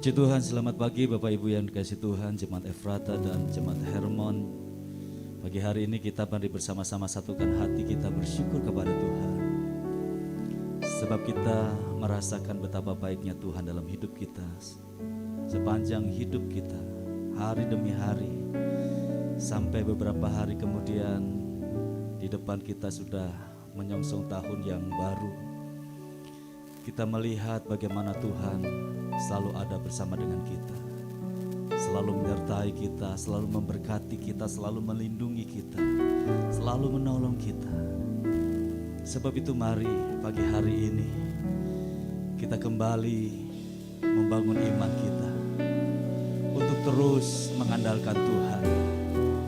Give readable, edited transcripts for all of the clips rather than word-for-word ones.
Puji Tuhan, selamat pagi Bapak Ibu yang dikasihi Tuhan, Jemaat Efrata dan Jemaat Hermon. Pagi hari ini kita mari bersama-sama satukan hati kita bersyukur kepada Tuhan. Sebab kita merasakan betapa baiknya Tuhan dalam hidup kita. Sepanjang hidup kita, hari demi hari, sampai beberapa hari kemudian di depan kita sudah menyongsong tahun yang baru. Kita melihat bagaimana Tuhan selalu ada bersama dengan kita, selalu menyertai kita, selalu memberkati kita, selalu melindungi kita, selalu menolong kita. Sebab itu mari pagi hari ini kita kembali membangun iman kita untuk terus mengandalkan Tuhan,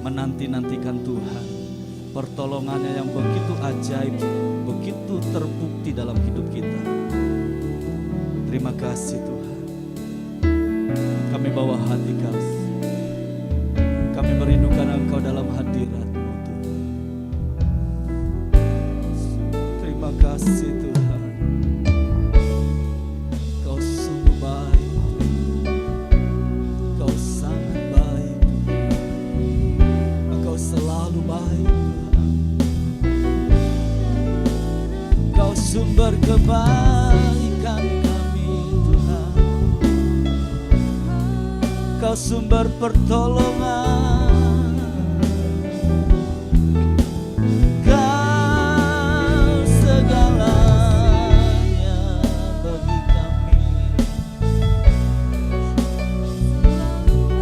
menanti-nantikan Tuhan, pertolongannya yang begitu ajaib, begitu terbukti dalam hidup kita. Terima kasih Tuhan. Kami bawa hati kasih, kami merindukan Engkau dalam hadirat-Mu Tuhan. Terima kasih Tuhan. Kau sungguh baik, Kau sangat baik, Engkau selalu baik Tuhan. Kau sumber kebaikan kami Tuhan, Kau sumber pertolongan, Kau segalanya bagi kami.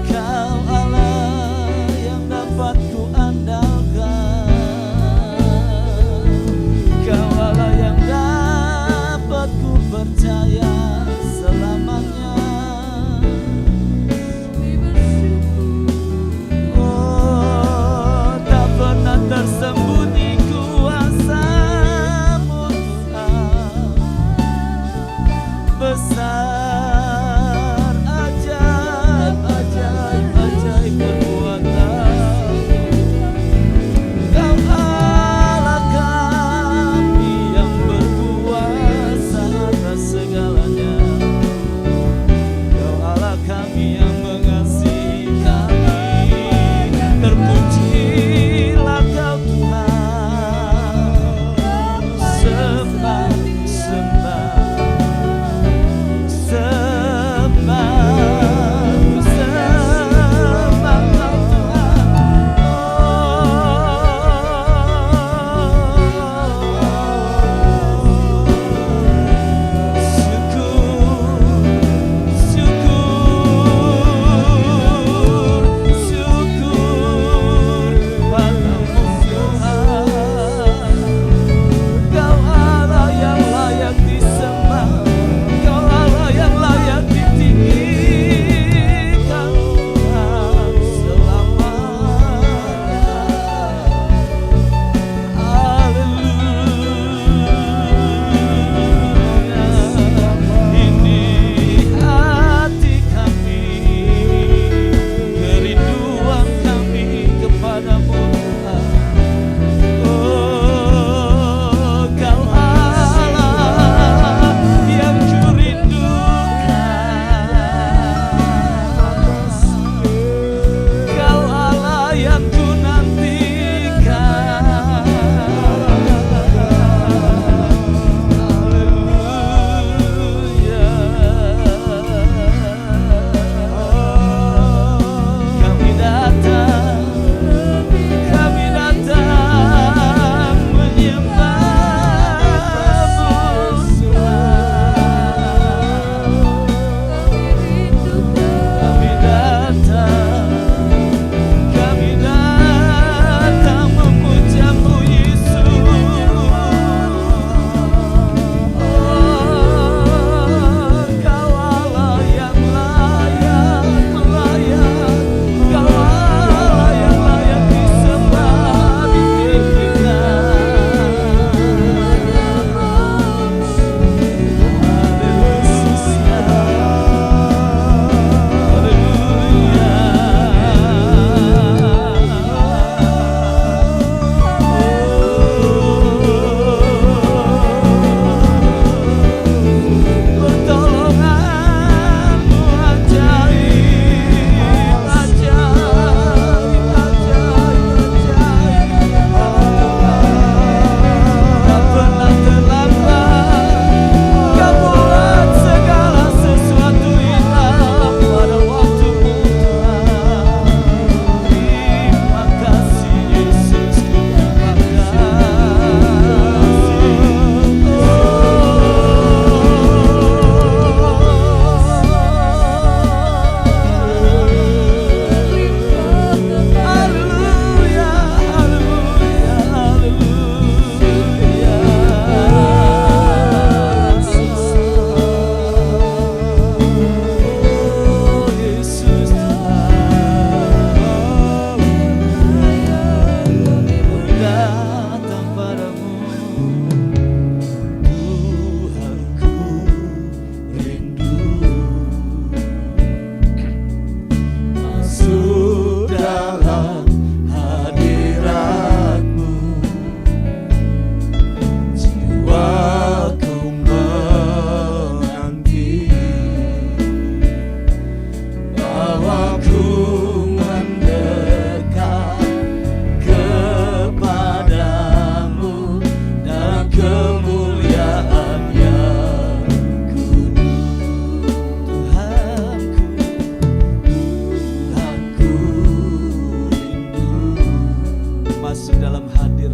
Kau Allah yang dapat ku andalkan, Kau Allah yang dapat ku percaya selamanya.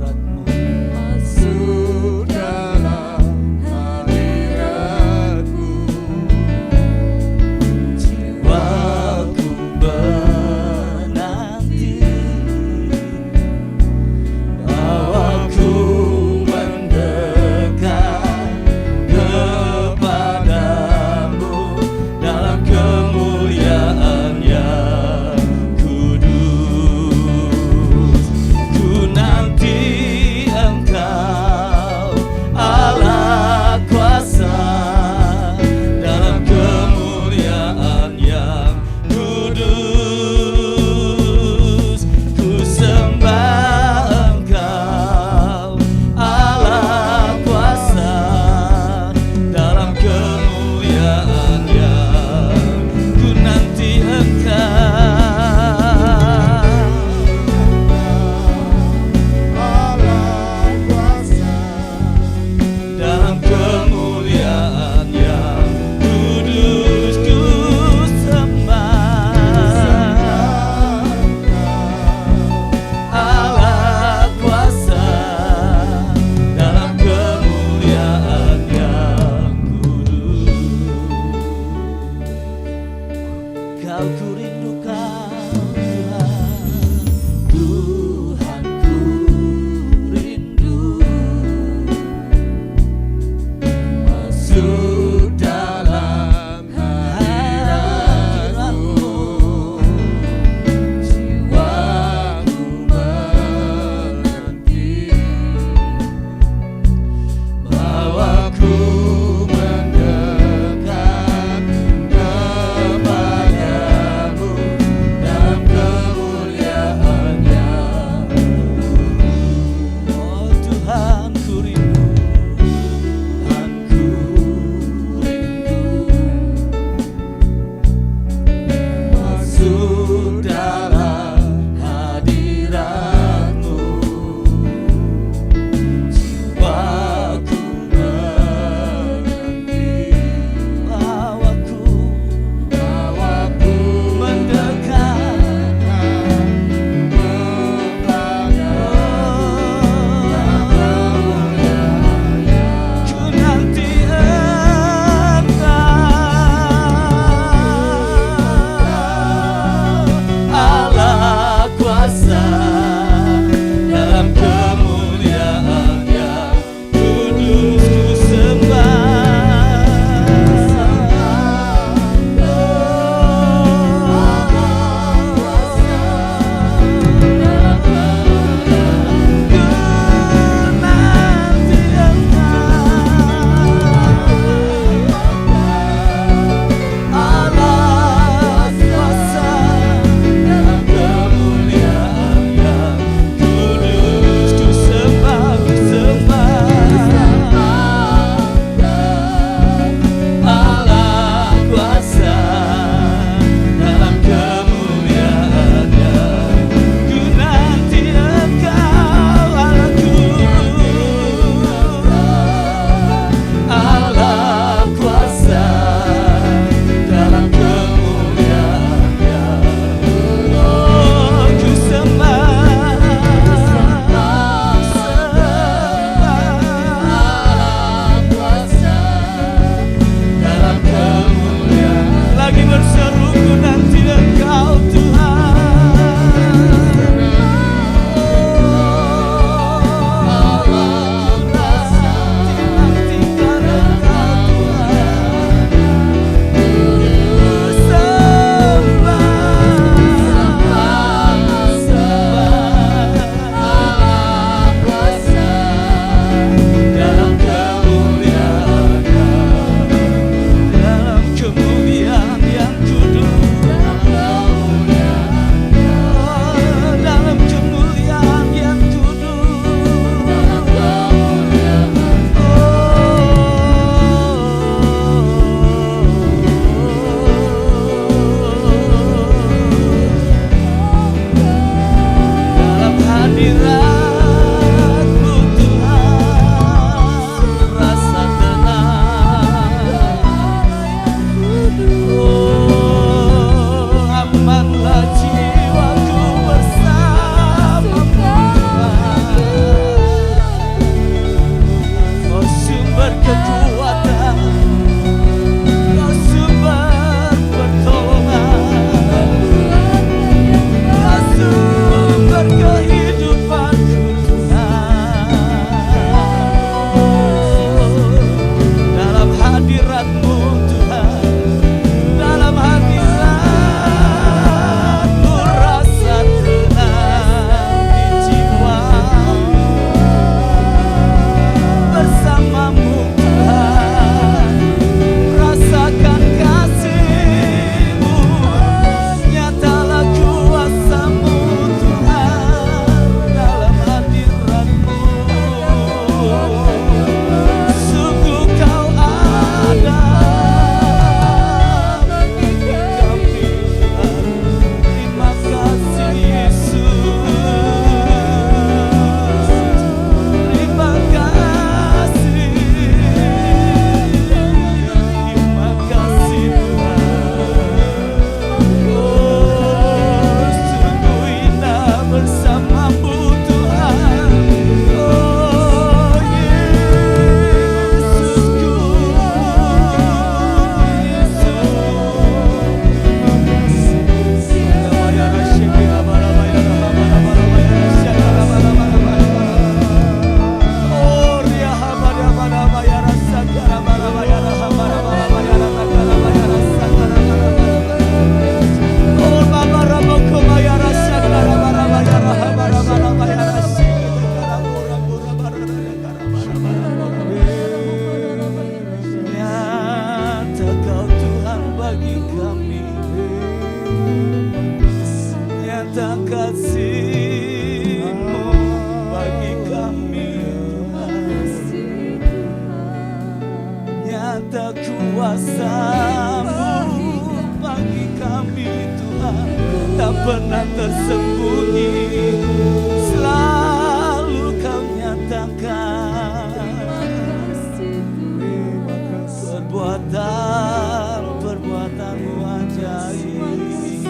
hadirat-Mu. Masuk dalam hadirat-Mu. Jiwaku menanti bahwa ku mendekat kepadamu dalam kemuliaan yang kudus. Ku nanti kuasa-Mu bagi kami Tuhan tak pernah tersembunyi, selalu Kau nyatakan perbuatan-perbuatan-Mu ajaib.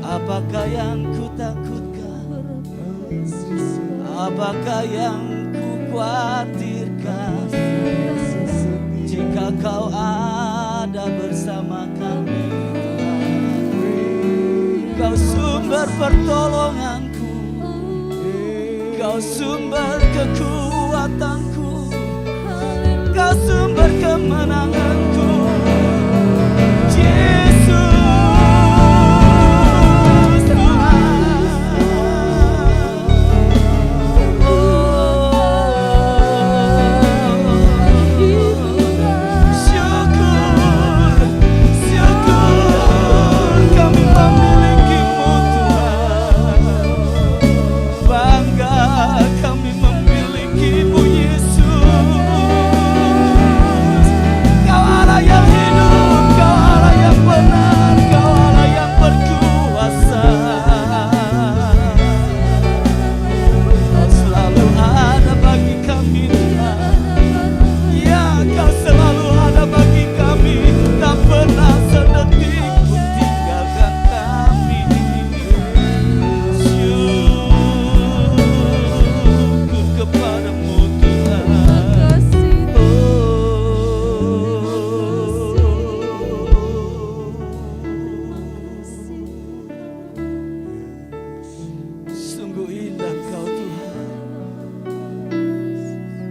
Apakah yang ku takutkan? Apakah yang ku khawatirkan? Jika Kau ada bersama kami Tuhan, Kau sumber pertolonganku, Kau sumber kekuatanku, Kau sumber kemenanganku, Yesus.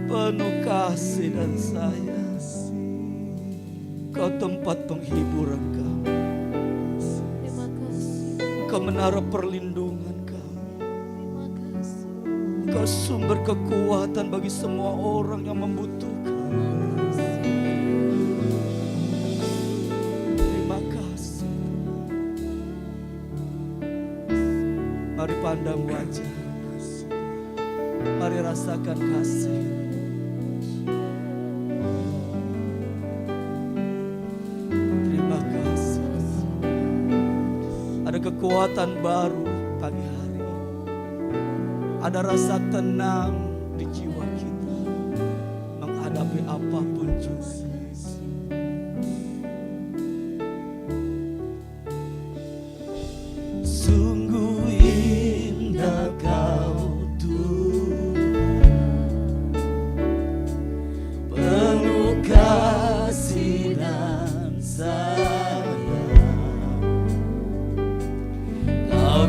Penuh kasih dan sayang, Kau tempat penghiburan kami, Kau menara perlindungan kami, Kau sumber kekuatan bagi semua orang yang membutuhkan. Terima kasih. Mari pandang wajah, mari rasakan kasih. Ada kekuatan baru pagi hari, ada rasa tenang di jiwa kita menghadapi apapun juga. Sungguh indah Kau Tuhan, penuh kasih dan sayang.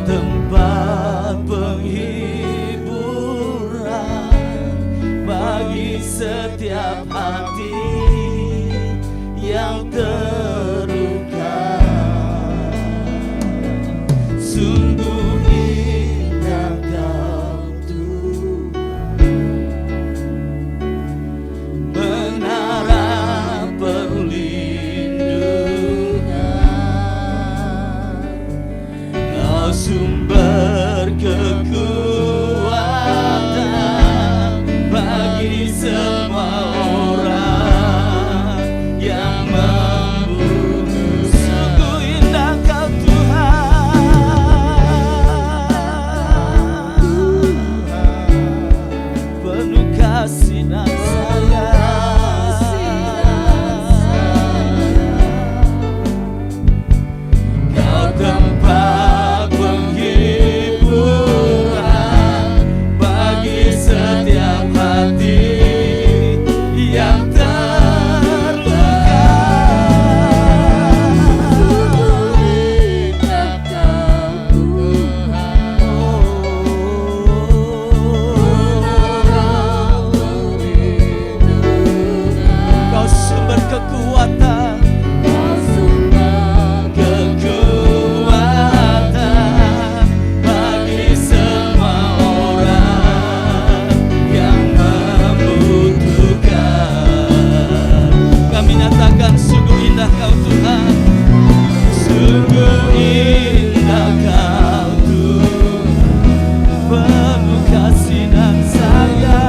Tempat penghiburan bagi setiap hati yang terluka. Sungguh indah Kau Tuhan, menara perlindungan, Kau sumber kekuatan bagi semua orang yang membutuhkan. Sungguh indah Kau Tuhan, penuh kasih dan sayang. Kau tempat penghiburan bagi setiap hati yang terluka. Indah Kau Tuhan, Kau sumber kekuatan, bagi semua orang yang membutuhkan. Kami nyatakan sungguh indah Kau Tuhan, sungguh indah Kau Tuhan, penuh kasih dan sayang.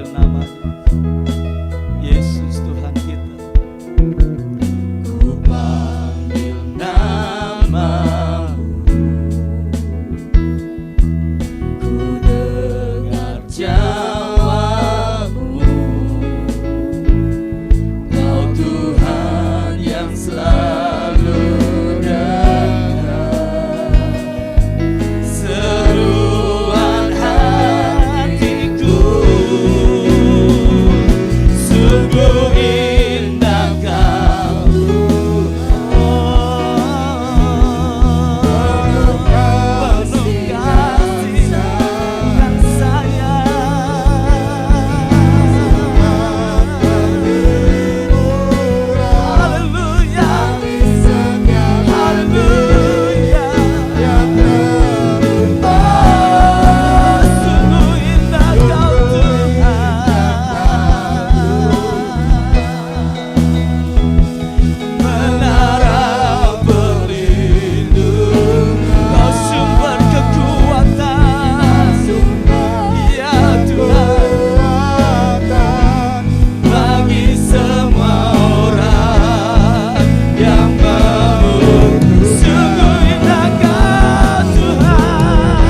panggil namanya. Yesus Tuhan kita. Ku panggil namamu, ku dengar jawabmu. Kau Tuhan yang selalu dekat. Seruan hatiku sungguh indah Kau Penuh kasih dan sayang. Haleluya, haleluya. Oh, sungguh indah Kau Tuhan. Menara berlindung, Kau sumber kekuatan, ya Tuhan, bagi semua orang yang memuji. Sungguh indah Kau Tuhan,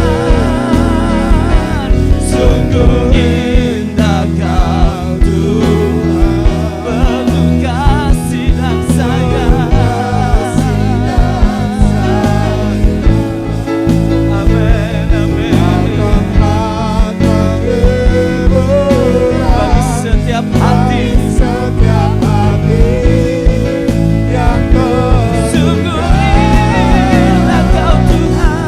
sungguh indah Kau Tuhan, penuh kasih dan sayang. Amin, amin. Bagi setiap hati, sungguh indah Kau Tuhan.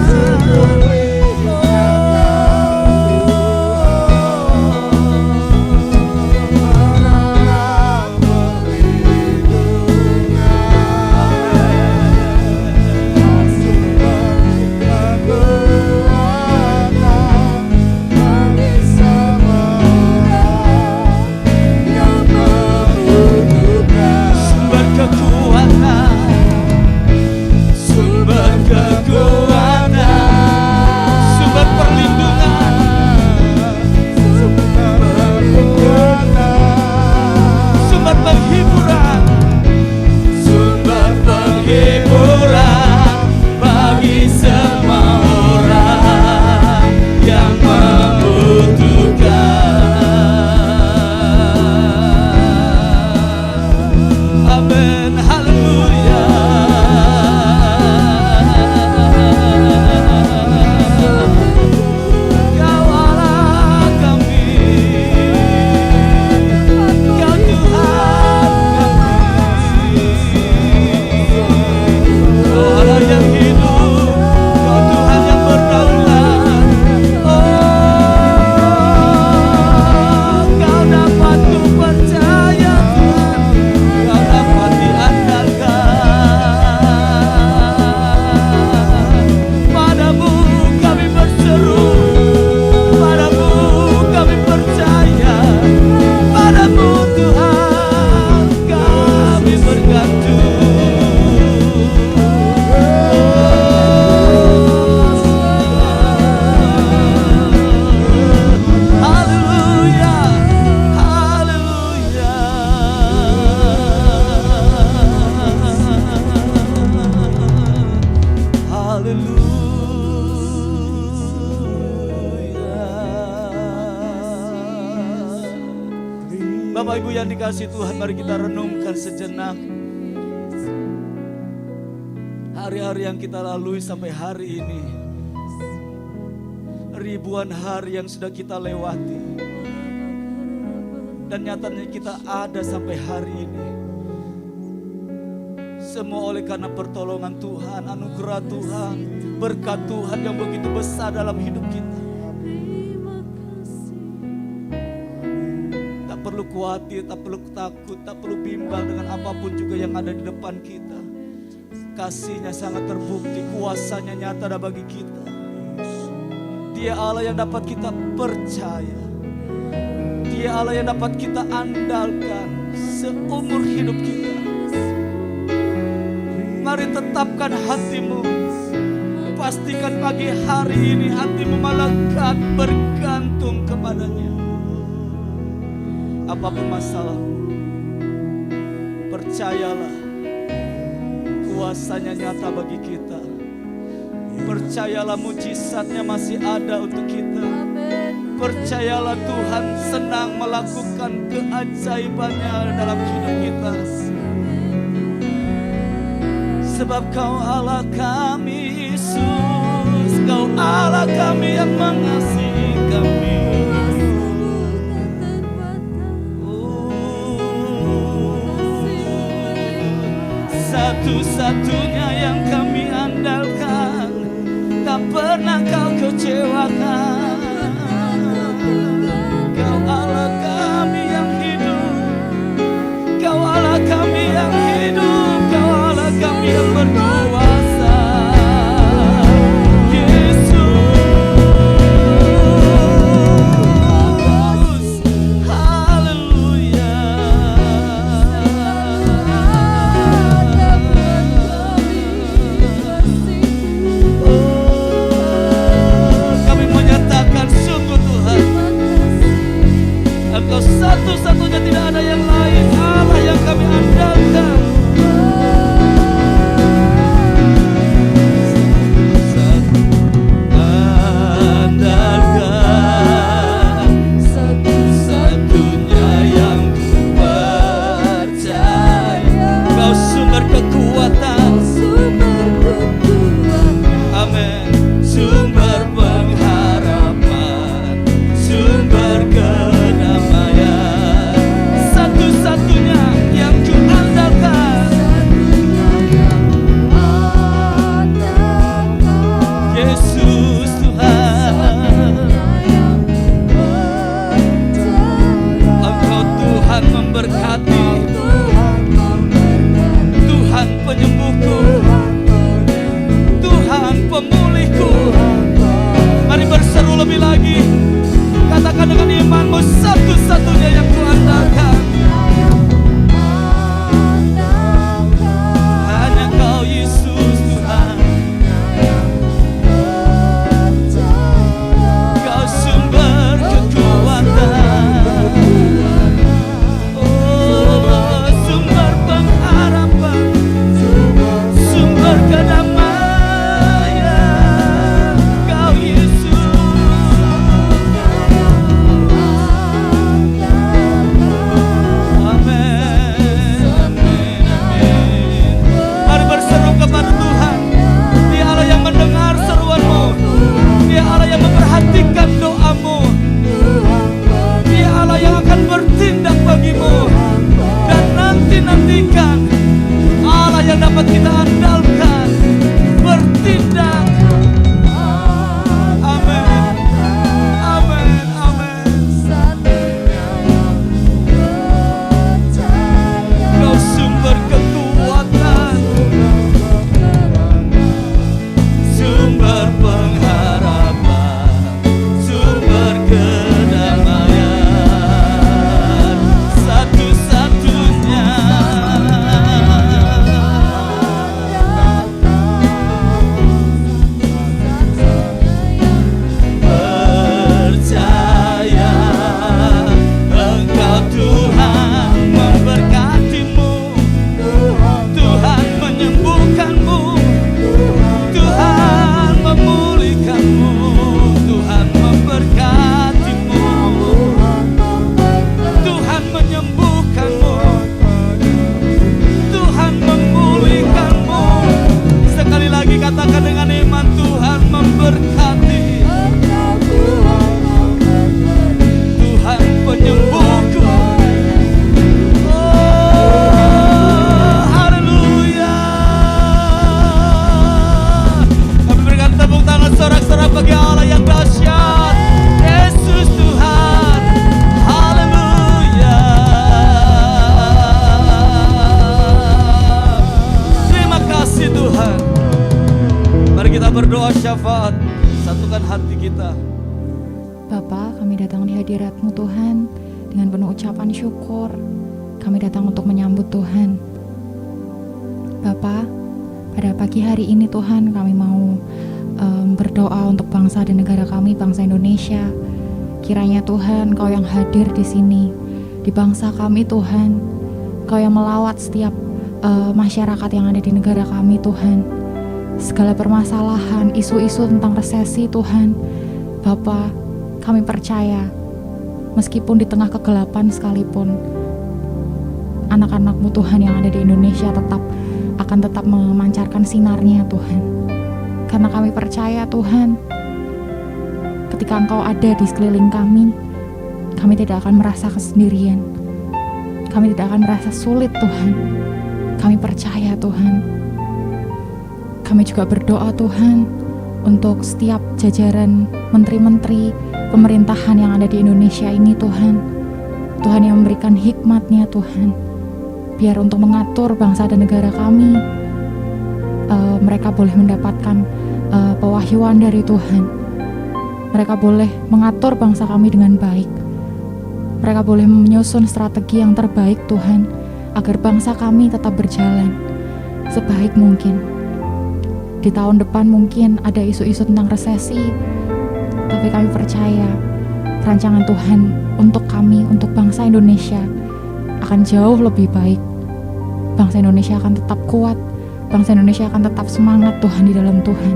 Sumber kekuatan, sumber kekuatan, sumber perlindungan, sumber penghiburan, sumber penghiburan bagi semua orang yang membutuhkan. Amin, haleluya. Kau Allah kami, Kau Tuhan kami. Kau Allah yang hidup, Kau Tuhan yang berdaulat. Oh, Kau dapat ku percaya Tuhan, Kau dapat diandalkan. Padamu kami berseru, padamu kami percaya, padamu Tuhan kami bergantung. Haleluya, haleluya. Haleluya. Bapak Ibu yang dikasihi Tuhan, mari kita renungkan sejenak hari-hari yang kita lalui sampai hari ini. Ribuan hari yang sudah kita lewati, dan nyatanya kita ada sampai hari ini. Semua oleh karena pertolongan Tuhan, anugerah Tuhan, berkat Tuhan yang begitu besar dalam hidup kita. Tak perlu khawatir, tak perlu takut, tak perlu bimbang dengan apapun juga yang ada di depan kita. Kasih-Nya sangat terbukti, kuasa-Nya nyata ada bagi kita. Dia Allah yang dapat kita percaya. Dia Allah yang dapat kita andalkan seumur hidup kita. Mari tetapkan hatimu. Pastikan pagi hari ini hatimu melekat bergantung kepadanya. apapun masalahmu, percayalah kuasanya nyata bagi kita. Percayalah mujizatnya masih ada untuk kita. Percayalah Tuhan senang melakukan keajaibannya dalam hidup kita. Sebab Kau Allah kami Yesus, Kau Allah kami yang mengasihi kami. Satu-satunya yang kami andalkan, tak pernah Kau kecewakan. Kau Allah kami yang hidup, Kau Allah kami yang hidup, Kau Allah kami yang berkuasa. Yesus, haleluya. Kami menyatakan sungguh Tuhan, Engkau satu-satunya, tidak ada yang lain, Allah yang kami andalkan. Andalkan satu-satunya yang ku percaya, Kau sumber kekuatan, amin, sumber pengharapan, sumber kedamaian, satu-satunya yang ku andalkan. Yesus Tuhan, Engkau Tuhan memberkati, Tuhan penyembuhku, Tuhan pemulihku. Mari berseru lebih lagi, katakan dengan imanmu, satu-satunya yang ku andalkan. Hanya Kau Yesus Tuhan, Kau sumber kekuatan, oh sumber pengharapan, sumber kedamaian, Kau Yesus. Amin, amin, amin. Mari berseru kepada Tuhan. Dia Allah yang mendengar seruanmu, Dia Allah yang memperhatikan doamu, Dia Allah yang akan bertindak bagimu. Dan nantikan Allah yang dapat kita andalkan bertindak. Amin, amin, amin. Kau sumber kekuatan, sumber pengharapan, sumber kedamaian, satu-satunya. Percaya Engkau Tuhan memberkatimu, Tuhan menyembuhkanmu, Tuhan memulihkanmu, Tuhan memberkatimu, Tuhan menyembuhkanmu, Tuhan memulihkanmu. Sekali lagi katakan dengan iman, Tuhan memberkati, Tuhan penyembuhku. Oh, haleluya. Kami berikan tepuk tangan sorak-sorak bagi Allah yang dahsyat, Yesus Tuhan. Haleluya. Terima kasih Tuhan. Mari kita berdoa syafaat, satukan hati kita. Bapa, kami datang di hadirat-Mu Tuhan dengan penuh ucapan syukur. Kami datang untuk menyambut Tuhan. Bapa, pada pagi hari ini Tuhan kami mau berdoa untuk bangsa dan negara kami, bangsa Indonesia. Kiranya Tuhan Kau yang hadir di sini di bangsa kami Tuhan. Kau yang melawat setiap masyarakat yang ada di negara kami Tuhan. Segala permasalahan, isu-isu tentang resesi Tuhan. Bapa, kami percaya meskipun di tengah kegelapan sekalipun, anak-anak-Mu Tuhan yang ada di Indonesia akan tetap memancarkan sinarnya Tuhan. Karena kami percaya Tuhan, ketika Engkau ada di sekeliling kami tidak akan merasa kesendirian. Kami tidak akan merasa sulit Tuhan. Kami percaya Tuhan. Kami juga berdoa Tuhan untuk setiap jajaran menteri-menteri pemerintahan yang ada di Indonesia ini Tuhan. Tuhan yang memberikan hikmat-Nya Tuhan, biar untuk mengatur bangsa dan negara kami, mereka boleh mendapatkan pewahyuan dari Tuhan. Mereka boleh mengatur bangsa kami dengan baik. Mereka boleh menyusun strategi yang terbaik Tuhan, agar bangsa kami tetap berjalan sebaik mungkin. Di tahun depan mungkin ada isu-isu tentang resesi, tapi kami percaya rancangan Tuhan untuk kami, untuk bangsa Indonesia akan jauh lebih baik. Bangsa Indonesia akan tetap kuat, bangsa Indonesia akan tetap semangat Tuhan di dalam Tuhan.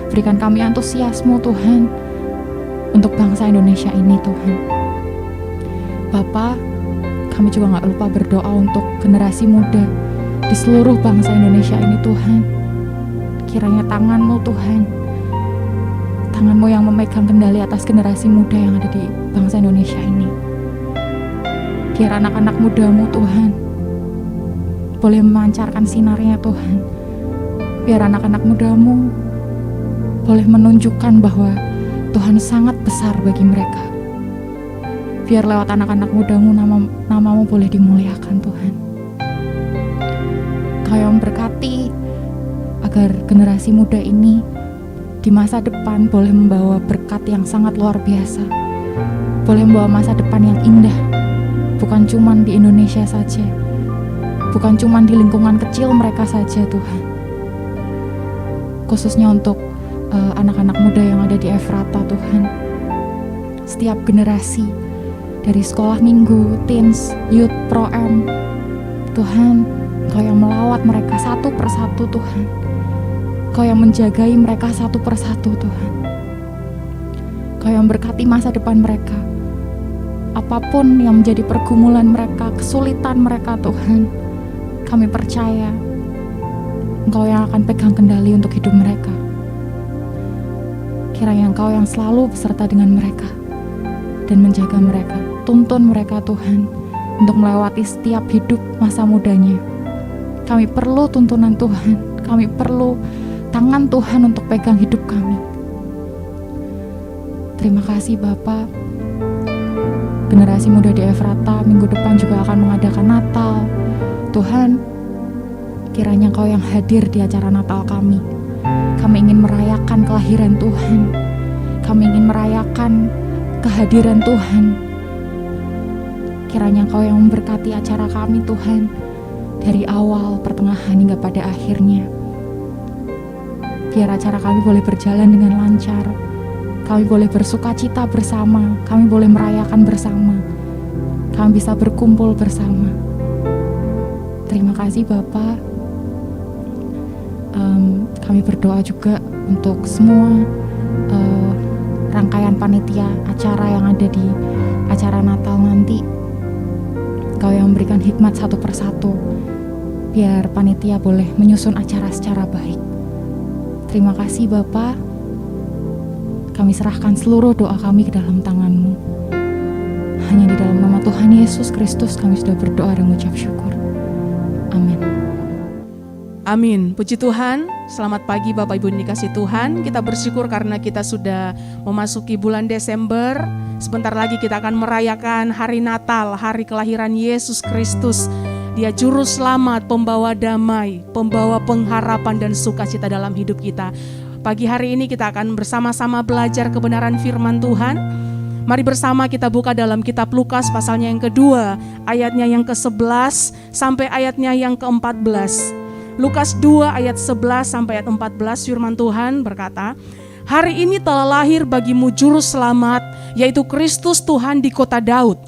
Berikan kami antusiasme Tuhan untuk bangsa Indonesia ini Tuhan. Bapa, kami juga gak lupa berdoa untuk generasi muda di seluruh bangsa Indonesia ini Tuhan. Kiranya tangan-Mu Tuhan, tangan-Mu yang memegang kendali atas generasi muda yang ada di bangsa Indonesia ini. Biar anak-anak muda-Mu Tuhan boleh memancarkan sinarnya Tuhan. Biar anak-anak muda-Mu boleh menunjukkan bahwa Tuhan sangat besar bagi mereka. Biar lewat anak-anak muda-Mu nama-Mu boleh dimuliakan Tuhan. Kau yang berkati agar generasi muda ini di masa depan boleh membawa berkat yang sangat luar biasa. Boleh membawa masa depan yang indah. Bukan cuma di Indonesia saja, bukan cuma di lingkungan kecil mereka saja Tuhan. Khususnya untuk anak-anak muda yang ada di Efrata Tuhan. Setiap generasi dari sekolah minggu, teens, youth, pro-am, Tuhan, Kau yang melawat mereka satu persatu Tuhan. Kau yang menjagai mereka satu persatu Tuhan. Kau yang berkati masa depan mereka. Apapun yang menjadi pergumulan mereka, kesulitan mereka Tuhan, kami percaya Engkau yang akan pegang kendali untuk hidup mereka. Kiranya Engkau yang selalu beserta dengan mereka dan menjaga mereka. Tuntun mereka Tuhan untuk melewati setiap hidup masa mudanya. Kami perlu tuntunan Tuhan, kami perlu tangan Tuhan untuk pegang hidup kami. Terima kasih Bapa. Generasi muda di Efrata minggu depan juga akan mengadakan Natal. Tuhan, kiranya Kau yang hadir di acara Natal kami. Kami ingin merayakan kelahiran Tuhan. Kami ingin merayakan kehadiran Tuhan. Kiranya Kau yang memberkati acara kami Tuhan, dari awal, pertengahan hingga pada akhirnya. Biar acara kami boleh berjalan dengan lancar. Kami boleh bersukacita bersama, kami boleh merayakan bersama, kami bisa berkumpul bersama. Terima kasih Bapa. Kami berdoa juga untuk semua rangkaian panitia acara yang ada di acara Natal nanti. Kau yang memberikan hikmat satu persatu, biar panitia boleh menyusun acara secara baik. Terima kasih Bapa. Kami serahkan seluruh doa kami ke dalam tangan-Mu. Hanya di dalam nama Tuhan Yesus Kristus kami sudah berdoa dan mengucap syukur. Amin. Amin. Puji Tuhan. Selamat pagi Bapak Ibu yang dikasihi Tuhan. Kita bersyukur karena kita sudah memasuki bulan Desember. Sebentar lagi kita akan merayakan hari Natal, hari kelahiran Yesus Kristus. Dia juru selamat, pembawa damai, pembawa pengharapan dan sukacita dalam hidup kita. Pagi hari ini kita akan bersama-sama belajar kebenaran firman Tuhan. Mari bersama kita buka dalam kitab Lukas pasalnya yang kedua, ayatnya yang ke-11 sampai ayatnya yang ke-14. Lukas 2 ayat 11 sampai ayat 14 firman Tuhan berkata, "Hari ini telah lahir bagimu juru selamat, yaitu Kristus Tuhan di kota Daud.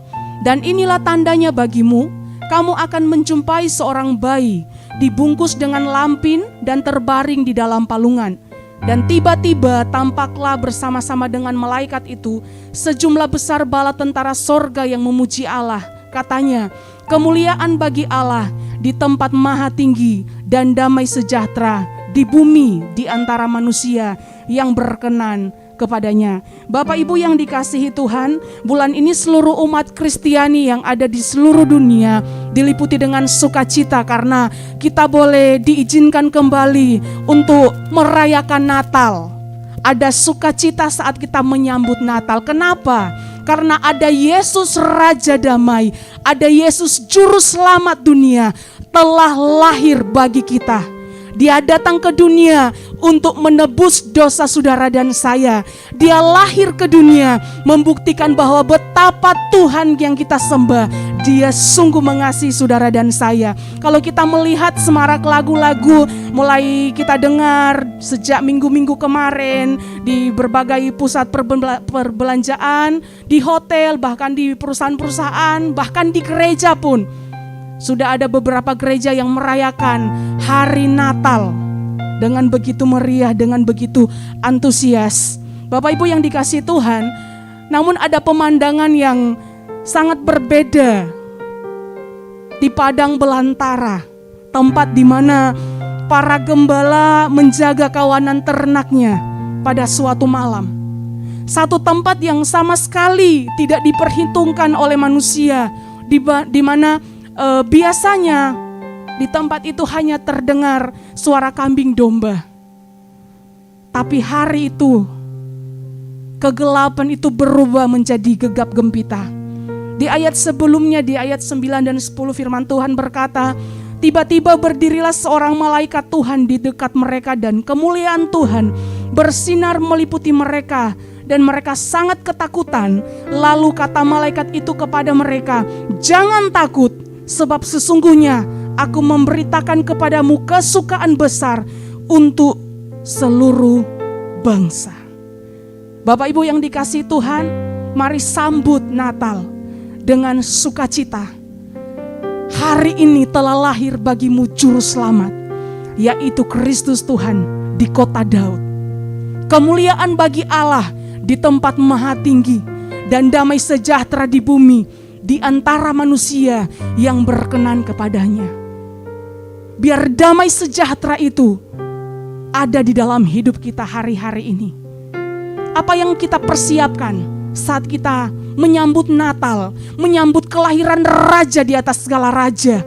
Dan inilah tandanya bagimu, kamu akan menjumpai seorang bayi dibungkus dengan lampin dan terbaring di dalam palungan. Dan tiba-tiba tampaklah bersama-sama dengan malaikat itu sejumlah besar bala tentara sorga yang memuji Allah. Katanya, kemuliaan bagi Allah di tempat maha tinggi dan damai sejahtera di bumi di antara manusia yang berkenan kepadanya. Bapak Ibu yang dikasihi Tuhan, bulan ini seluruh umat Kristiani yang ada di seluruh dunia diliputi dengan sukacita karena kita boleh diizinkan kembali untuk merayakan Natal. Ada sukacita saat kita menyambut Natal. Kenapa? Karena ada Yesus Raja Damai, ada Yesus Juru Selamat dunia telah lahir bagi kita. Dia datang ke dunia untuk menebus dosa saudara dan saya. Dia lahir ke dunia membuktikan bahwa betapa Tuhan yang kita sembah, Dia sungguh mengasihi saudara dan saya. Kalau kita melihat semarak lagu-lagu mulai kita dengar sejak minggu-minggu kemarin di berbagai pusat perbelanjaan, di hotel, bahkan di perusahaan-perusahaan, bahkan di gereja pun. Sudah ada beberapa gereja yang merayakan hari Natal dengan begitu meriah, dengan begitu antusias. Bapak Ibu yang dikasihi Tuhan, namun ada pemandangan yang sangat berbeda di padang belantara, tempat di mana para gembala menjaga kawanan ternaknya pada suatu malam. Satu tempat yang sama sekali tidak diperhitungkan oleh manusia, di mana biasanya di tempat itu hanya terdengar suara kambing domba. Tapi hari itu kegelapan itu berubah menjadi gegap gempita. Di ayat sebelumnya, di ayat 9 dan 10 firman Tuhan berkata, tiba-tiba berdirilah seorang malaikat Tuhan di dekat mereka dan kemuliaan Tuhan bersinar meliputi mereka. Dan mereka sangat ketakutan. Lalu kata malaikat itu kepada mereka, jangan takut, sebab sesungguhnya aku memberitakan kepadamu kesukaan besar untuk seluruh bangsa. Bapak Ibu yang dikasihi Tuhan, mari sambut Natal dengan sukacita. Hari ini telah lahir bagimu Juru Selamat, yaitu Kristus Tuhan di kota Daud. Kemuliaan bagi Allah di tempat maha tinggi dan damai sejahtera di bumi di antara manusia yang berkenan kepadanya. Biar damai sejahtera itu ada di dalam hidup kita hari-hari ini. Apa yang kita persiapkan saat kita menyambut Natal, menyambut kelahiran Raja di atas segala raja.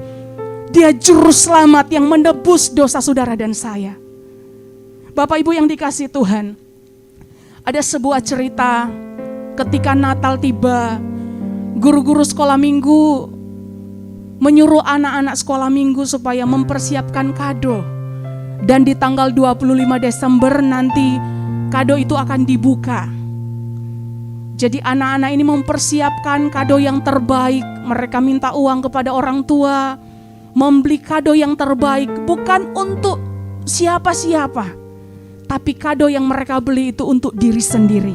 Dia Juru Selamat yang menebus dosa saudara dan saya. Bapak Ibu yang dikasihi Tuhan, ada sebuah cerita ketika Natal tiba, guru-guru sekolah minggu menyuruh anak-anak sekolah minggu supaya mempersiapkan kado. Dan di tanggal 25 Desember nanti kado itu akan dibuka. Jadi anak-anak ini mempersiapkan kado yang terbaik. Mereka minta uang kepada orang tua, membeli kado yang terbaik, bukan untuk siapa-siapa. Tapi kado yang mereka beli itu untuk diri sendiri.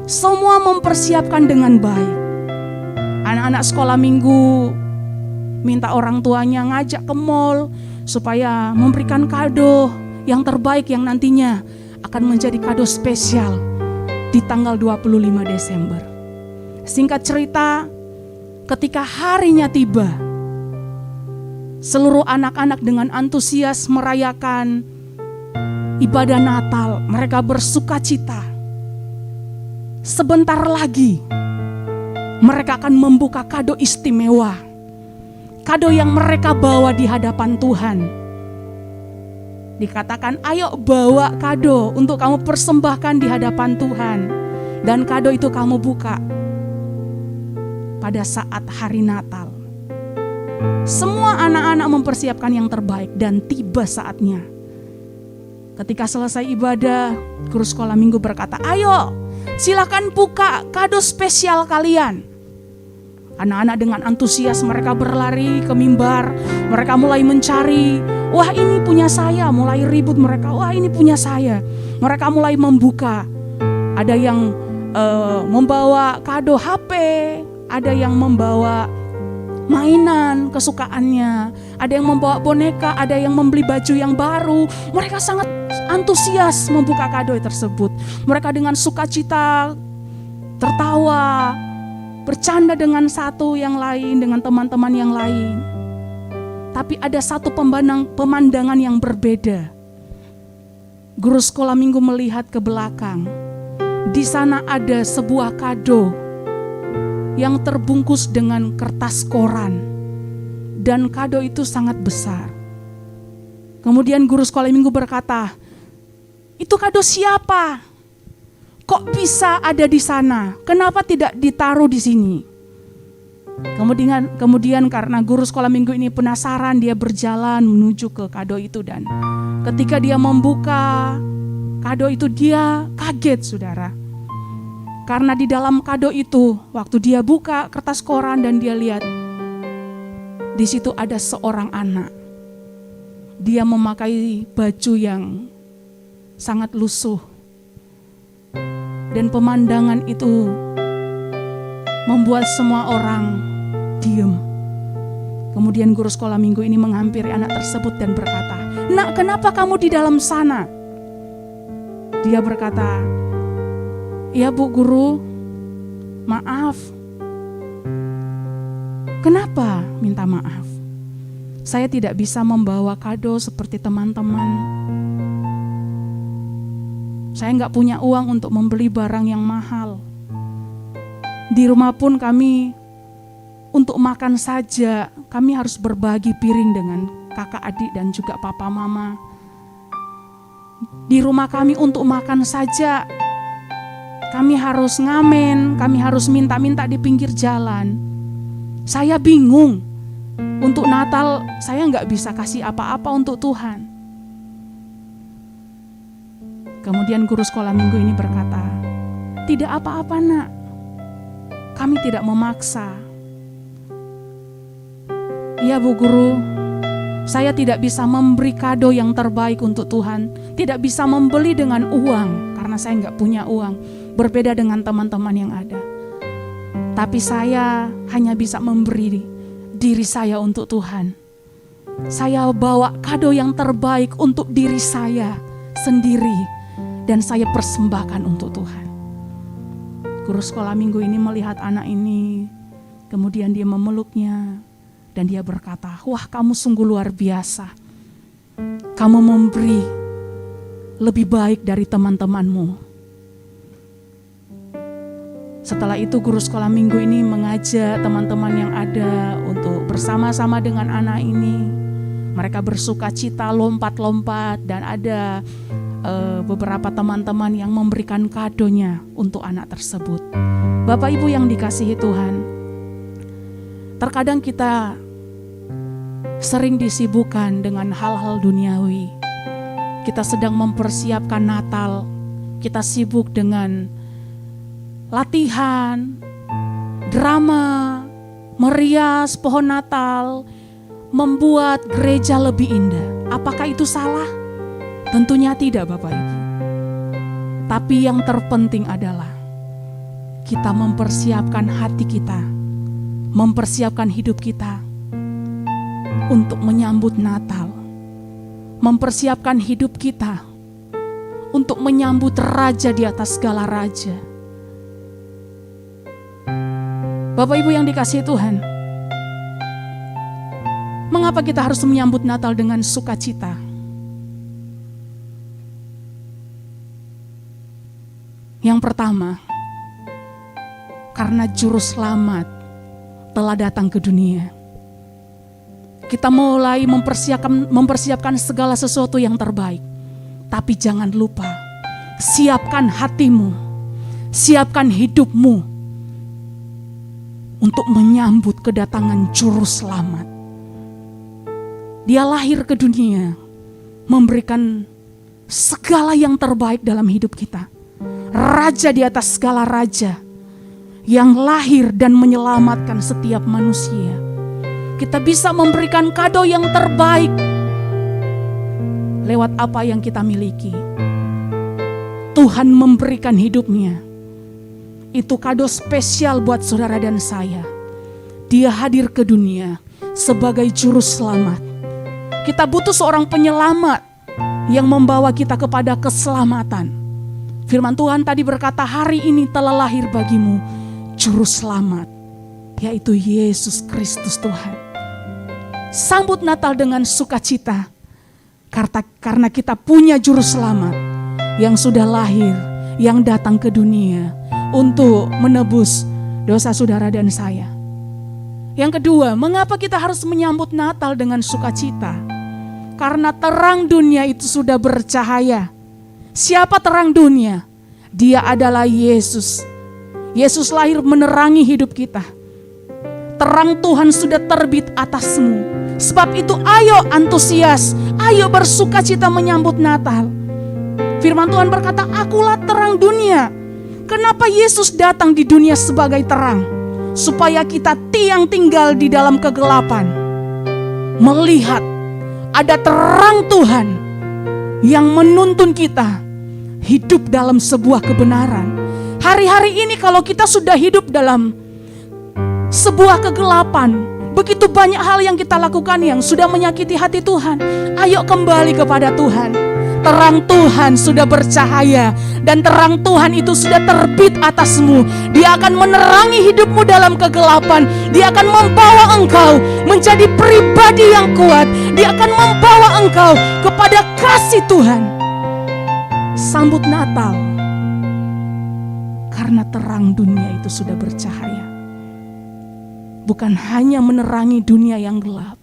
Semua mempersiapkan dengan baik. Anak-anak sekolah minggu minta orang tuanya ngajak ke mall supaya memberikan kado yang terbaik yang nantinya akan menjadi kado spesial di tanggal 25 Desember. Singkat cerita, ketika harinya tiba, seluruh anak-anak dengan antusias merayakan ibadah Natal, mereka bersukacita. Sebentar lagi mereka akan membuka kado istimewa, kado yang mereka bawa di hadapan Tuhan. Dikatakan, ayo bawa kado untuk kamu persembahkan di hadapan Tuhan. Dan kado itu kamu buka pada saat hari Natal. Semua anak-anak mempersiapkan yang terbaik dan tiba saatnya. Ketika selesai ibadah, guru sekolah minggu berkata, ayo silakan buka kado spesial kalian. Anak-anak dengan antusias mereka berlari ke mimbar. Mereka mulai mencari, wah ini punya saya. Mulai ribut mereka, wah ini punya saya. Mereka mulai membuka. Ada yang membawa kado HP, ada yang membawa mainan kesukaannya, ada yang membawa boneka, ada yang membeli baju yang baru. Mereka sangat antusias membuka kado tersebut. Mereka dengan sukacita tertawa, bercanda dengan satu yang lain, dengan teman-teman yang lain. Tapi ada satu pemandangan yang berbeda. Guru sekolah minggu melihat ke belakang. Di sana ada sebuah kado yang terbungkus dengan kertas koran. Dan kado itu sangat besar. Kemudian guru sekolah minggu berkata, "Itu kado siapa? Kok bisa ada di sana? Kenapa tidak ditaruh di sini?" Kemudian karena guru sekolah minggu ini penasaran, dia berjalan menuju ke kado itu, dan ketika dia membuka kado itu dia kaget, saudara. Karena di dalam kado itu, waktu dia buka kertas koran dan dia lihat, di situ ada seorang anak. Dia memakai baju yang sangat lusuh. Dan pemandangan itu membuat semua orang diam. Kemudian guru sekolah minggu ini menghampiri anak tersebut dan berkata, "Nak, kenapa kamu di dalam sana?" Dia berkata, "Ya Bu Guru, maaf." "Kenapa minta maaf?" "Saya tidak bisa membawa kado seperti teman-teman. Saya nggak punya uang untuk membeli barang yang mahal. Di rumah pun kami untuk makan saja, kami harus berbagi piring dengan kakak adik dan juga papa mama. Di rumah kami untuk makan saja, kami harus ngamen, kami harus minta-minta di pinggir jalan. Saya bingung, untuk Natal saya nggak bisa kasih apa-apa untuk Tuhan." Kemudian guru sekolah minggu ini berkata, "Tidak apa-apa Nak, kami tidak memaksa. Iya Bu Guru, saya tidak bisa memberi kado yang terbaik untuk Tuhan, tidak bisa membeli dengan uang karena saya nggak punya uang, berbeda dengan teman-teman yang ada. Tapi saya hanya bisa memberi diri saya untuk Tuhan. Saya bawa kado yang terbaik untuk diri saya sendiri dan saya persembahkan untuk Tuhan." Guru sekolah minggu ini melihat anak ini, kemudian dia memeluknya dan dia berkata, "Wah, kamu sungguh luar biasa. Kamu memberi lebih baik dari teman-temanmu." Setelah itu guru sekolah minggu ini mengajak teman-teman yang ada untuk bersama-sama dengan anak ini. Mereka bersuka cita, lompat-lompat, dan ada beberapa teman-teman yang memberikan kadonya untuk anak tersebut. Bapak Ibu yang dikasihi Tuhan, terkadang kita sering disibukkan dengan hal-hal duniawi. Kita sedang mempersiapkan Natal, kita sibuk dengan latihan, drama, merias pohon Natal, membuat gereja lebih indah. Apakah itu salah? Tentunya tidak, Bapak Ibu. Tapi yang terpenting adalah kita mempersiapkan hati kita, mempersiapkan hidup kita untuk menyambut Natal, mempersiapkan hidup kita untuk menyambut Raja di atas segala raja. Bapak Ibu yang dikasihi Tuhan, mengapa kita harus menyambut Natal dengan sukacita? Yang pertama, karena Juru Selamat telah datang ke dunia. Kita mulai mempersiapkan segala sesuatu yang terbaik. Tapi jangan lupa, siapkan hatimu, siapkan hidupmu untuk menyambut kedatangan Juru Selamat. Dia lahir ke dunia, memberikan segala yang terbaik dalam hidup kita. Raja di atas segala raja, yang lahir dan menyelamatkan setiap manusia. Kita bisa memberikan kado yang terbaik lewat apa yang kita miliki. Tuhan memberikan hidupnya Itu kado spesial buat saudara dan saya. Dia hadir ke dunia sebagai juru selamat. Kita butuh seorang penyelamat yang membawa kita kepada keselamatan. Firman Tuhan tadi berkata, hari ini telah lahir bagimu juru selamat, yaitu Yesus Kristus Tuhan. Sambut Natal dengan sukacita, karena kita punya juru selamat yang sudah lahir, yang datang ke dunia untuk menebus dosa saudara dan saya. Yang kedua, mengapa kita harus menyambut Natal dengan sukacita? Karena terang dunia itu sudah bercahaya. Siapa terang dunia? Dia adalah Yesus. Yesus lahir menerangi hidup kita. Terang Tuhan sudah terbit atasmu. Sebab itu ayo antusias, ayo bersukacita menyambut Natal. Firman Tuhan berkata, akulah terang dunia. Kenapa Yesus datang di dunia sebagai terang? Supaya kita yang tinggal di dalam kegelapan melihat ada terang Tuhan yang menuntun kita hidup dalam sebuah kebenaran. Hari-hari ini kalau kita sudah hidup dalam sebuah kegelapan, begitu banyak hal yang kita lakukan yang sudah menyakiti hati Tuhan. Ayo kembali kepada Tuhan. Terang Tuhan sudah bercahaya dan terang Tuhan itu sudah terbit atasmu. Dia akan menerangi hidupmu dalam kegelapan. Dia akan membawa engkau menjadi pribadi yang kuat. Dia akan membawa engkau kepada kasih Tuhan. Sambut Natal karena terang dunia itu sudah bercahaya. Bukan hanya menerangi dunia yang gelap,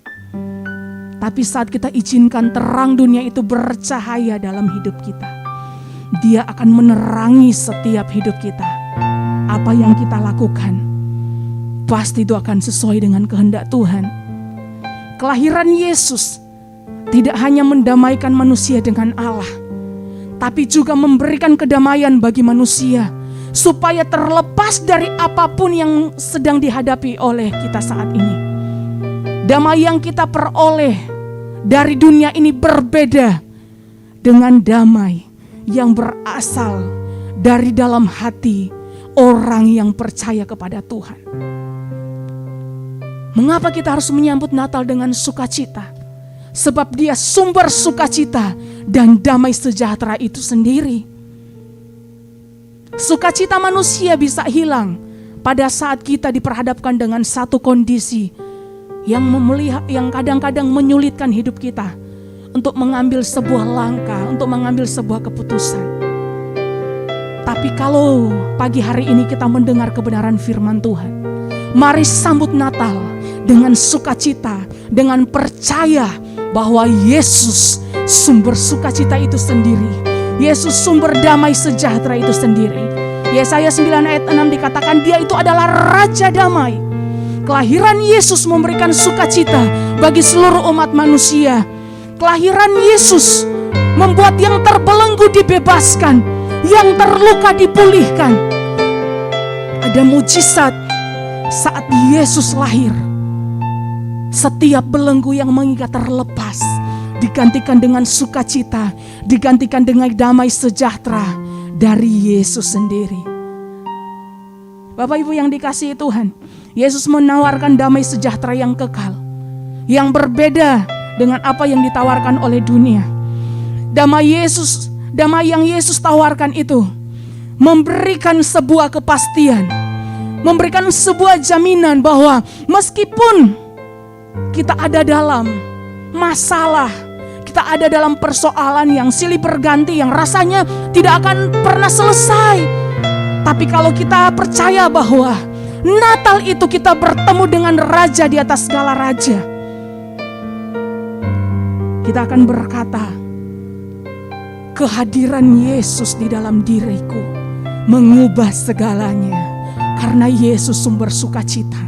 tapi saat kita izinkan terang dunia itu bercahaya dalam hidup kita, dia akan menerangi setiap hidup kita. Apa yang kita lakukan pasti itu akan sesuai dengan kehendak Tuhan. Kelahiran Yesus tidak hanya mendamaikan manusia dengan Allah, tapi juga memberikan kedamaian bagi manusia, supaya terlepas dari apapun yang sedang dihadapi oleh kita saat ini. Damai yang kita peroleh dari dunia ini berbeda dengan damai yang berasal dari dalam hati orang yang percaya kepada Tuhan. Mengapa kita harus menyambut Natal dengan sukacita? Sebab dia sumber sukacita dan damai sejahtera itu sendiri. Sukacita manusia bisa hilang pada saat kita diperhadapkan dengan satu kondisi yang kadang-kadang menyulitkan hidup kita untuk mengambil sebuah langkah, untuk mengambil sebuah keputusan. Tapi kalau pagi hari ini kita mendengar kebenaran firman Tuhan, mari sambut Natal dengan sukacita, dengan percaya bahwa Yesus sumber sukacita itu sendiri. Yesus sumber damai sejahtera itu sendiri. Yesaya 9 ayat 6 dikatakan dia itu adalah Raja Damai. Kelahiran Yesus memberikan sukacita bagi seluruh umat manusia. Kelahiran Yesus membuat yang terbelenggu dibebaskan, yang terluka dipulihkan. Ada mujizat saat Yesus lahir. Setiap belenggu yang mengikat terlepas, digantikan dengan sukacita, digantikan dengan damai sejahtera dari Yesus sendiri. Bapak Ibu yang dikasihi Tuhan, Yesus menawarkan damai sejahtera yang kekal, yang berbeda dengan apa yang ditawarkan oleh dunia. Damai yang Yesus tawarkan itu memberikan sebuah kepastian, memberikan sebuah jaminan bahwa meskipun kita ada dalam masalah, kita ada dalam persoalan yang silih berganti, yang rasanya tidak akan pernah selesai. Tapi kalau kita percaya bahwa Natal itu kita bertemu dengan Raja di atas segala raja, kita akan berkata, kehadiran Yesus di dalam diriku mengubah segalanya. Karena Yesus sumber sukacita,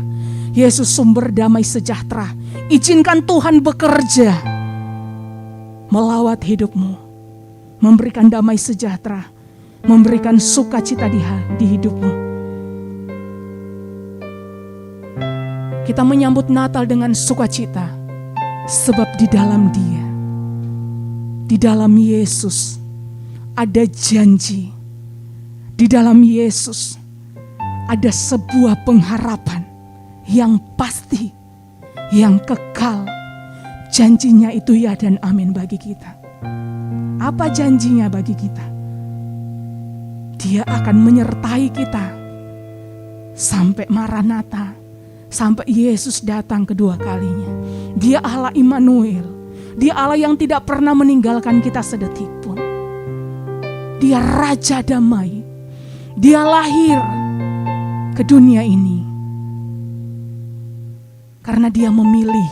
Yesus sumber damai sejahtera. Izinkan Tuhan bekerja melawat hidupmu, memberikan damai sejahtera, memberikan sukacita di hidupmu. Kita menyambut Natal dengan sukacita, sebab di dalam Dia, di dalam Yesus ada janji. Di dalam Yesus ada sebuah pengharapan yang pasti, yang kekal. Janjinya itu ya dan amin bagi kita. Apa janjinya bagi kita? Dia akan menyertai kita sampai Maranatha, sampai Yesus datang kedua kalinya. Dia Allah Immanuel. Dia Allah yang tidak pernah meninggalkan kita sedetik pun. Dia Raja Damai. Dia lahir ke dunia ini karena dia memilih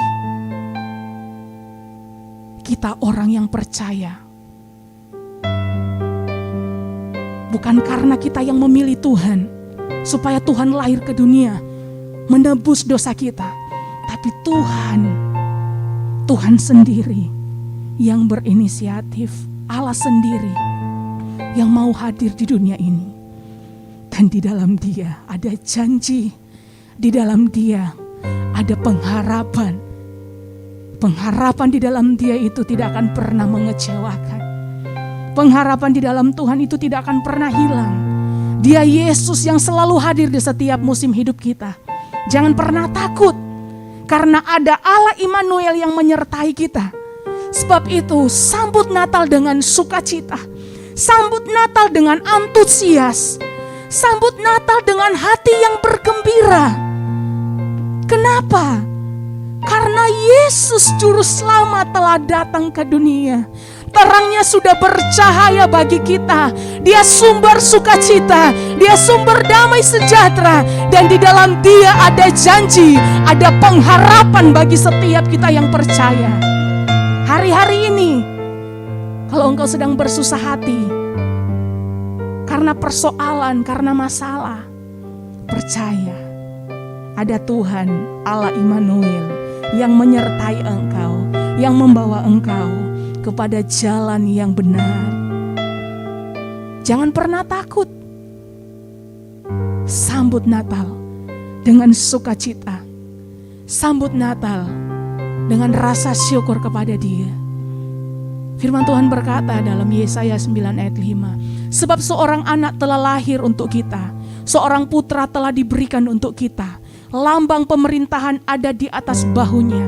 kita orang yang percaya. Bukan karena kita yang memilih Tuhan supaya Tuhan lahir ke dunia menebus dosa kita, tapi Tuhan sendiri yang berinisiatif, Allah sendiri yang mau hadir di dunia ini. Dan di dalam Dia ada janji, di dalam Dia ada pengharapan. Pengharapan di dalam Dia itu tidak akan pernah mengecewakan. Pengharapan di dalam Tuhan itu tidak akan pernah hilang. Dia Yesus yang selalu hadir di setiap musim hidup kita. Jangan pernah takut, karena ada Allah Immanuel yang menyertai kita. Sebab itu sambut Natal dengan sukacita. Sambut Natal dengan antusias. Sambut Natal dengan hati yang bergembira. Kenapa? Karena Yesus Juru Selamat telah datang ke dunia. Terangnya sudah bercahaya bagi kita. Dia sumber sukacita, Dia sumber damai sejahtera. Dan di dalam Dia ada janji, ada pengharapan bagi setiap kita yang percaya. Hari-hari ini, kalau engkau sedang bersusah hati karena persoalan, karena masalah, percaya ada Tuhan Allah Immanuel yang menyertai engkau, yang membawa engkau kepada jalan yang benar. Jangan pernah takut. Sambut Natal dengan sukacita. Sambut Natal dengan rasa syukur kepada Dia. Firman Tuhan berkata dalam Yesaya 9 ayat 5, sebab seorang anak telah lahir untuk kita, seorang putra telah diberikan untuk kita. Lambang pemerintahan ada di atas bahunya,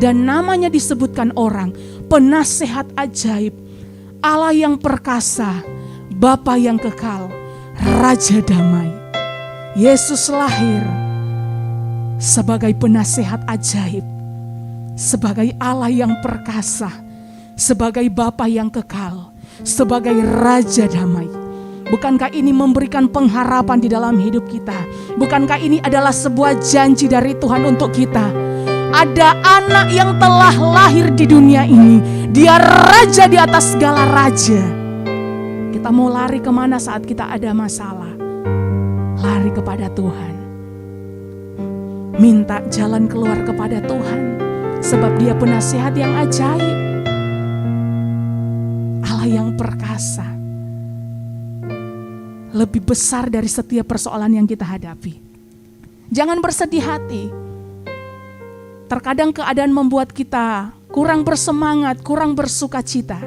dan namanya disebutkan orang, Penasehat ajaib, Allah yang perkasa, Bapa yang kekal, Raja damai. Yesus lahir sebagai penasehat ajaib, sebagai Allah yang perkasa, sebagai Bapa yang kekal, sebagai Raja damai. Bukankah ini memberikan pengharapan di dalam hidup kita? Bukankah ini adalah sebuah janji dari Tuhan untuk kita? Ada anak yang telah lahir di dunia ini. Dia raja di atas segala raja. Kita mau lari kemana saat kita ada masalah? Lari kepada Tuhan. Minta jalan keluar kepada Tuhan. Sebab Dia penasehat yang ajaib. Allah yang perkasa. Lebih besar dari setiap persoalan yang kita hadapi. Jangan bersedih hati. Terkadang keadaan membuat kita kurang bersemangat, kurang bersukacita.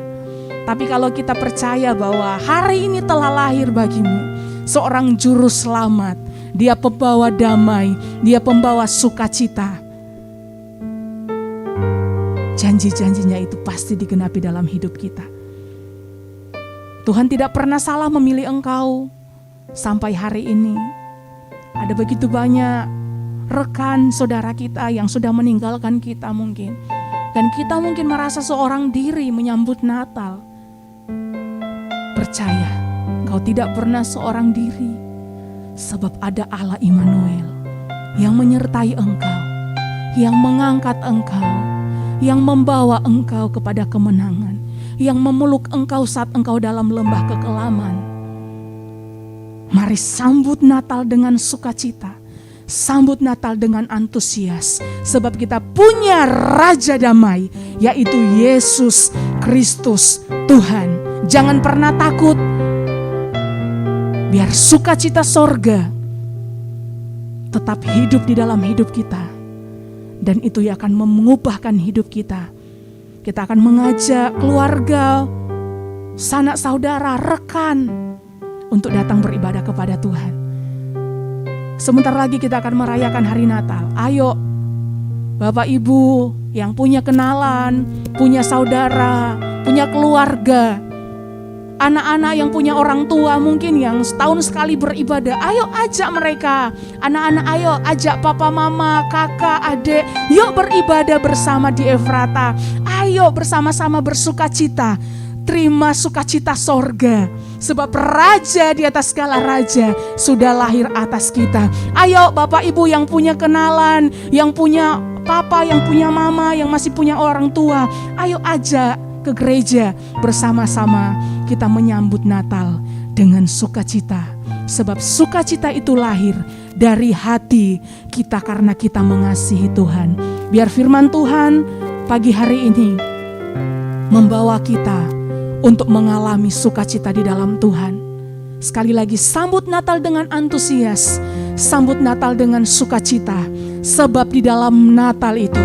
Tapi kalau kita percaya bahwa hari ini telah lahir bagimu seorang juru selamat, Dia pembawa damai, Dia pembawa sukacita. Janji-janjinya itu pasti digenapi dalam hidup kita. Tuhan tidak pernah salah memilih engkau sampai hari ini. Ada begitu banyak rekan saudara kita yang sudah meninggalkan kita mungkin. Dan kita mungkin merasa seorang diri menyambut Natal. Percaya, engkau tidak pernah seorang diri. Sebab ada Allah Immanuel yang menyertai engkau, yang mengangkat engkau, yang membawa engkau kepada kemenangan, yang memeluk engkau saat engkau dalam lembah kekelaman. Mari sambut Natal dengan sukacita. Sambut Natal dengan antusias, sebab kita punya Raja damai, yaitu Yesus Kristus Tuhan. Jangan pernah takut. Biar sukacita sorga tetap hidup di dalam hidup kita. Dan itu yang akan mengubahkan hidup kita. Kita akan mengajak keluarga, sanak saudara, rekan untuk datang beribadah kepada Tuhan. Sebentar lagi kita akan merayakan hari Natal. Ayo Bapak Ibu yang punya kenalan, punya saudara, punya keluarga, anak-anak yang punya orang tua mungkin yang setahun sekali beribadah, ayo ajak mereka. Anak-anak ayo ajak papa, mama, kakak, adik, yuk beribadah bersama di Efrata. Ayo bersama-sama bersukacita. Terima sukacita sorga, sebab Raja di atas segala raja sudah lahir atas kita. Ayo Bapak Ibu yang punya kenalan, yang punya papa, yang punya mama, yang masih punya orang tua, ayo ajak ke gereja bersama-sama kita menyambut Natal dengan sukacita. Sebab sukacita itu lahir dari hati kita karena kita mengasihi Tuhan. Biar firman Tuhan pagi hari ini membawa kita untuk mengalami sukacita di dalam Tuhan. Sekali lagi, sambut Natal dengan antusias, sambut Natal dengan sukacita, sebab di dalam Natal itu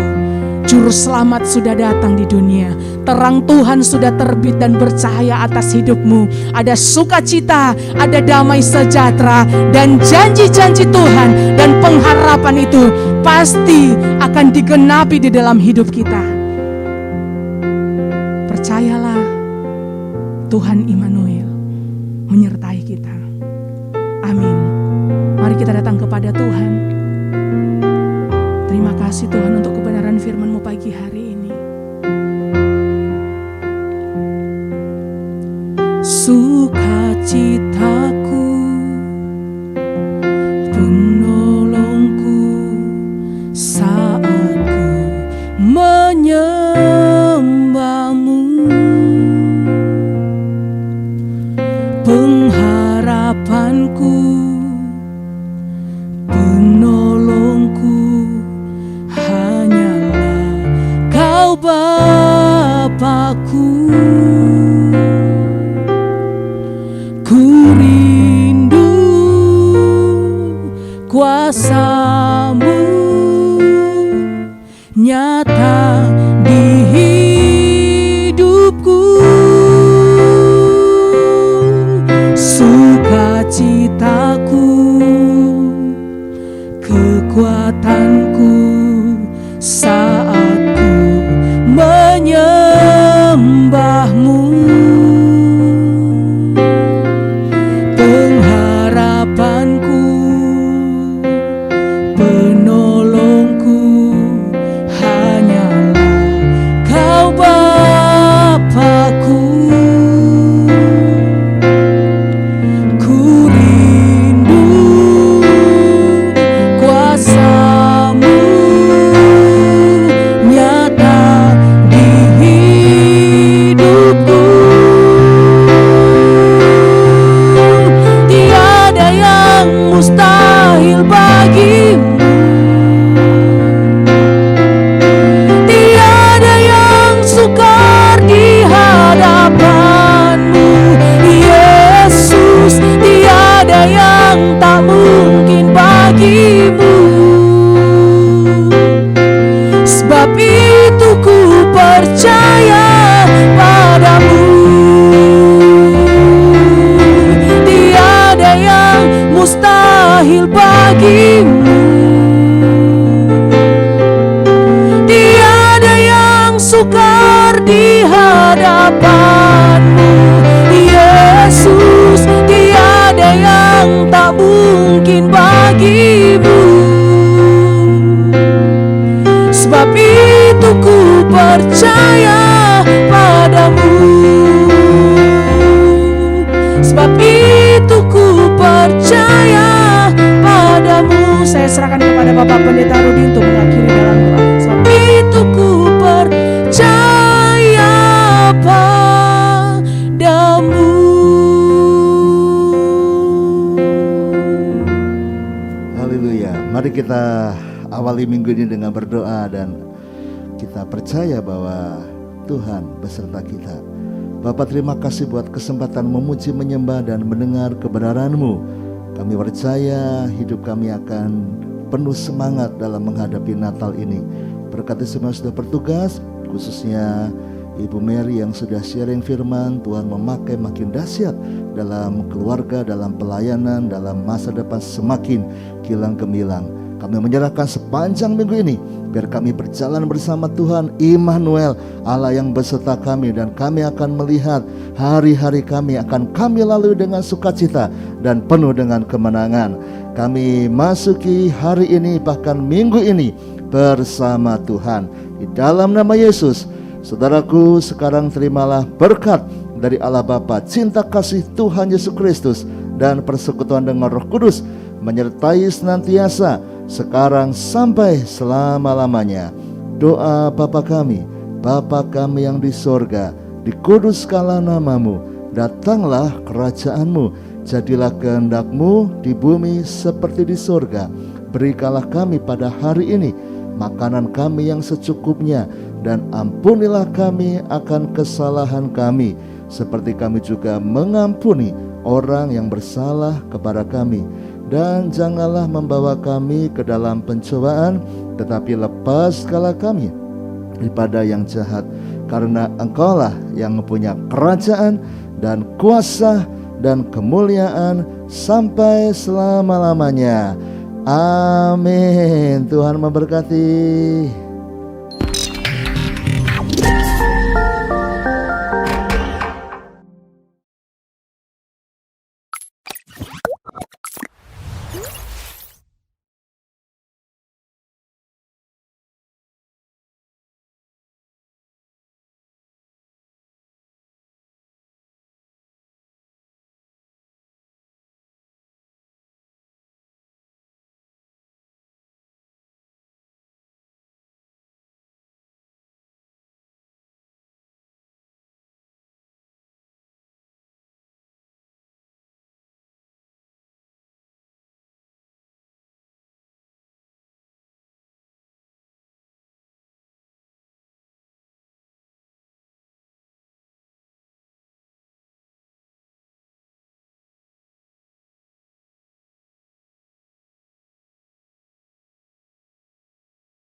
Juru Selamat sudah datang di dunia. Terang Tuhan sudah terbit dan bercahaya atas hidupmu. Ada sukacita, ada damai sejahtera, dan janji-janji Tuhan dan pengharapan itu pasti akan digenapi di dalam hidup kita. Percayalah, Tuhan Immanuel menyertai kita. Amin. Mari kita datang kepada Tuhan. Terima kasih Tuhan untuk kebenaran firman-Mu pagi hari ini. Sukacitaku, penolongku saat ku menyembah-Mu. Pengharapanku, penolongku hanyalah Kau Bapa-Ku. Ku rindu kuasa-Mu nyata di hidupku. Sukacitaku, kekuatanku saat ku menyembah-Mu. Pengharapanku, penolongku hanyalah Kau Bapa-Ku. Mustahil bagimu, tiada yang sukar di hadapan-Mu, Yesus. Tiada yang tak mungkin bagimu. Sebab itu ku percaya padamu. Tiada yang mustahil bagimu, tiada yang sukar di hadapan-Mu, Yesus. Tiada yang tak mungkin bagimu. Sebab itu ku percaya padamu. Sebab itu ku percaya padamu. Saya serahkan kepada Bapak Pendeta Rudi untuk mengakhiri dalam doa. Sebab itu ku percaya padamu. Haleluya. Mari kita awali minggu ini dengan berdoa dan kita percaya bahwa Tuhan beserta kita. Bapak, terima kasih buat kesempatan memuji, menyembah, dan mendengar kebenaran-Mu. Kami percaya hidup kami akan penuh semangat dalam menghadapi Natal ini. Berkati semua sudah bertugas, khususnya Ibu Mary yang sudah sharing firman, Tuhan memakai makin dahsyat dalam keluarga, dalam pelayanan, dalam masa depan semakin kilang gemilang. Kami menyerahkan sepanjang minggu ini, biar kami berjalan bersama Tuhan Immanuel, Allah yang beserta kami, dan kami akan melihat hari-hari kami akan kami lalui dengan sukacita dan penuh dengan kemenangan. Kami masuki hari ini, bahkan minggu ini bersama Tuhan. Di dalam nama Yesus, saudaraku, sekarang terimalah berkat dari Allah Bapa, cinta kasih Tuhan Yesus Kristus, dan persekutuan dengan Roh Kudus menyertai senantiasa sekarang sampai selama-lamanya. Doa Bapa kami yang di sorga, dikuduskanlah namamu, datanglah kerajaanmu, jadilah kehendak-Mu di bumi seperti di sorga. Berikanlah kami pada hari ini makanan kami yang secukupnya, dan ampunilah kami akan kesalahan kami, seperti kami juga mengampuni orang yang bersalah kepada kami. Dan janganlah membawa kami ke dalam pencobaan, tetapi lepaskanlah kami daripada yang jahat, karena Engkaulah yang mempunyai kerajaan dan kuasa dan kemuliaan sampai selama-lamanya. Amin. Tuhan memberkati.